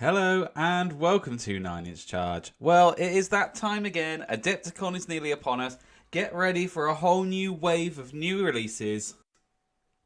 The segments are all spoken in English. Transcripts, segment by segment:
Hello and welcome to 9 Inch Charge. Well, it is that time again. ADEPTICON is nearly upon us. Get ready for a whole new wave of new releases.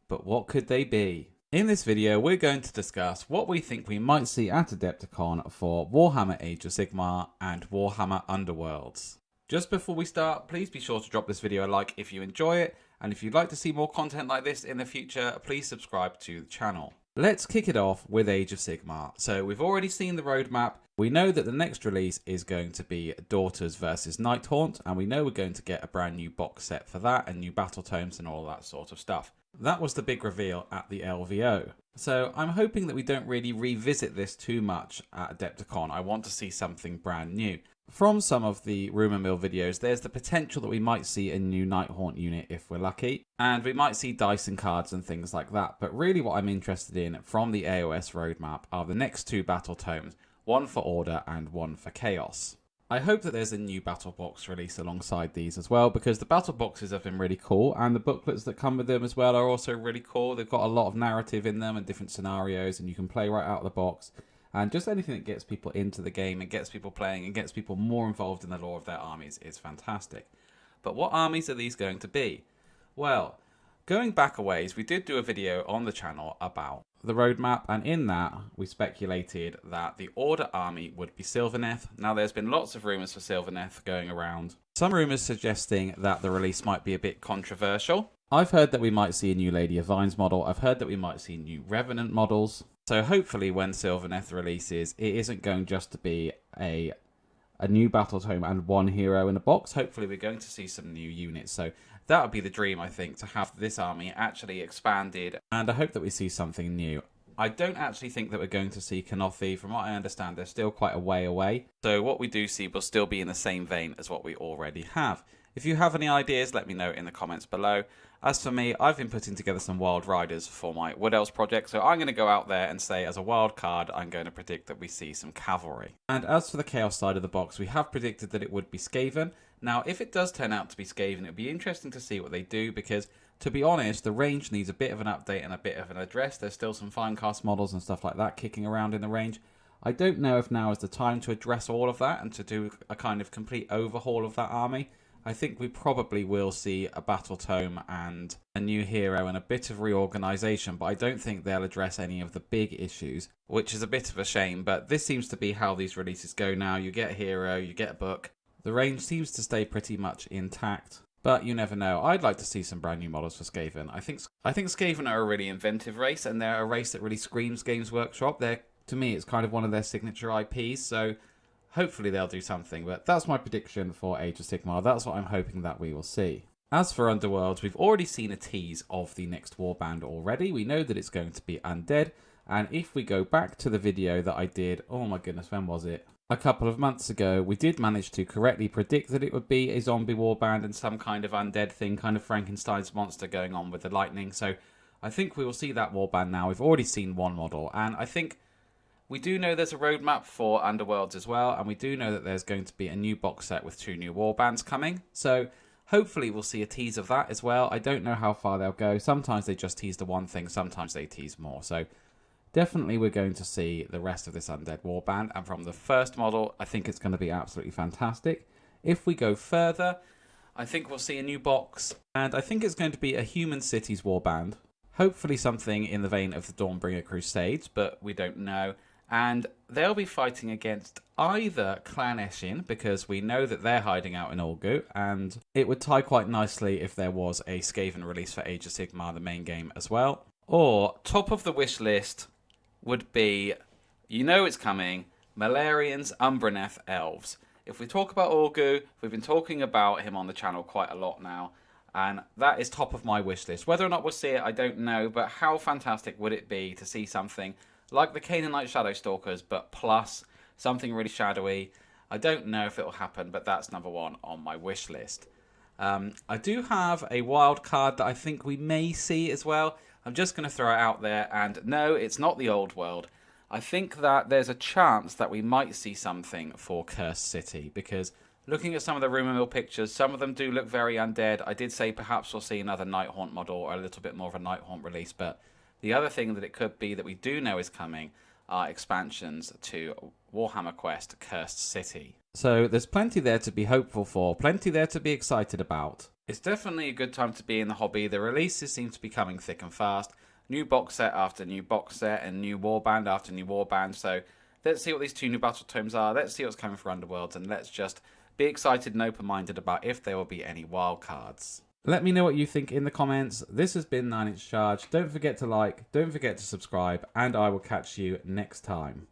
But what could they be? In this video, we're going to discuss what we think we might see at ADEPTICON for Warhammer Age of Sigmar and Warhammer Underworlds. Just before we start, please be sure to drop this video a like if you enjoy it, and if you'd like to see more content like this in the future, please subscribe to the channel. Let's kick it off with Age of Sigmar. So we've already seen the roadmap. We know that the next release is going to be Daughters versus Nighthaunt, and we know we're going to get a brand new box set for that and new battle tomes and all that sort of stuff. That was the big reveal at the LVO. So I'm hoping that we don't really revisit this too much at ADEPTICON. I want to see something brand new. From some of the rumour mill videos, there's the potential that we might see a new Nighthaunt unit if we're lucky, and we might see Dyson cards and things like that. But really what I'm interested in from the AOS roadmap are the next two battle tomes, one for Order and one for Chaos. I hope that there's a new battle box release alongside these as well, because the battle boxes have been really cool, and the booklets that come with them as well are also really cool. They've got a lot of narrative in them and different scenarios, and you can play right out of the box. And just anything that gets people into the game and gets people playing and gets people more involved in the lore of their armies is fantastic. But what armies are these going to be? Well, going back a ways, we did do a video on the channel about the roadmap, and in that we speculated that the Order army would be Sylvaneth. Now there's been lots of rumours for Sylvaneth going around. Some rumours suggesting that the release might be a bit controversial. I've heard that we might see a new Lady of Vines model. I've heard that we might see new Revenant models. So hopefully when Sylvaneth releases, it isn't going just to be a new battle tome and one hero in a box. Hopefully we're going to see some new units. So that would be the dream, I think, to have this army actually expanded. And I hope that we see something new. I don't actually think that we're going to see Kanothi. From what I understand, they're still quite a way away. So what we do see will still be in the same vein as what we already have. If you have any ideas, let me know in the comments below. As for me, I've been putting together some Wild Riders for my Wood Elves project, so I'm going to go out there and say, as a wild card, I'm going to predict that we see some cavalry. And as for the Chaos side of the box, we have predicted that it would be Skaven. Now, if it does turn out to be Skaven, it would be interesting to see what they do, because, to be honest, the range needs a bit of an update and a bit of an address. There's still some Finecast models and stuff like that kicking around in the range. I don't know if now is the time to address all of that and to do a kind of complete overhaul of that army. I think we probably will see a battle tome and a new hero and a bit of reorganisation, but I don't think they'll address any of the big issues, which is a bit of a shame, but this seems to be how these releases go now. You get a hero, you get a book. The range seems to stay pretty much intact, but you never know. I'd like to see some brand new models for Skaven. I think Skaven are a really inventive race, and they're a race that really screams Games Workshop. To me, it's kind of one of their signature IPs, so hopefully they'll do something, but that's my prediction for Age of Sigmar. That's what I'm hoping that we will see. As for Underworlds, we've already seen a tease of the next warband already. We know that it's going to be undead, and if we go back to the video that I did, oh my goodness, when was it? A couple of months ago, we did manage to correctly predict that it would be a zombie warband and some kind of undead thing, kind of Frankenstein's monster going on with the lightning. So I think we will see that warband now. We've already seen one model, and I think we do know there's a roadmap for Underworlds as well, and we do know that there's going to be a new box set with 2 new warbands coming. So hopefully we'll see a tease of that as well. I don't know how far they'll go. Sometimes they just tease the one thing, sometimes they tease more. So definitely we're going to see the rest of this undead warband, and from the first model, I think it's going to be absolutely fantastic. If we go further, I think we'll see a new box, and I think it's going to be a Human Cities warband. Hopefully something in the vein of the Dawnbringer Crusades, but we don't know. And they'll be fighting against either Clan Eshin, because we know that they're hiding out in Ulgu, and it would tie quite nicely if there was a Skaven release for Age of Sigmar, the main game, as well. Or, top of the wish list would be, you know it's coming, Malarians, Umbraneth, Elves. If we talk about Ulgu, we've been talking about him on the channel quite a lot now, and that is top of my wish list. Whether or not we'll see it, I don't know, but how fantastic would it be to see something like the Canaanite Shadowstalkers, but plus something really shadowy. I don't know if it will happen, but that's number 1 on my wish list. I do have a wild card that I think we may see as well. I'm just going to throw it out there, and no, it's not the old world. I think that there's a chance that we might see something for Cursed City, because looking at some of the rumour mill pictures, some of them do look very undead. I did say perhaps we'll see another Nighthaunt model or a little bit more of a Nighthaunt release, but the other thing that it could be that we do know is coming are expansions to Warhammer Quest Cursed City. So there's plenty there to be hopeful for, plenty there to be excited about. It's definitely a good time to be in the hobby. The releases seem to be coming thick and fast. New box set after new box set and new warband after new warband. So let's see what these 2 new battle tomes are. Let's see what's coming for Underworlds, and let's just be excited and open-minded about if there will be any wild cards. Let me know what you think in the comments. This has been 9 Inch Charge. Don't forget to like, don't forget to subscribe, and I will catch you next time.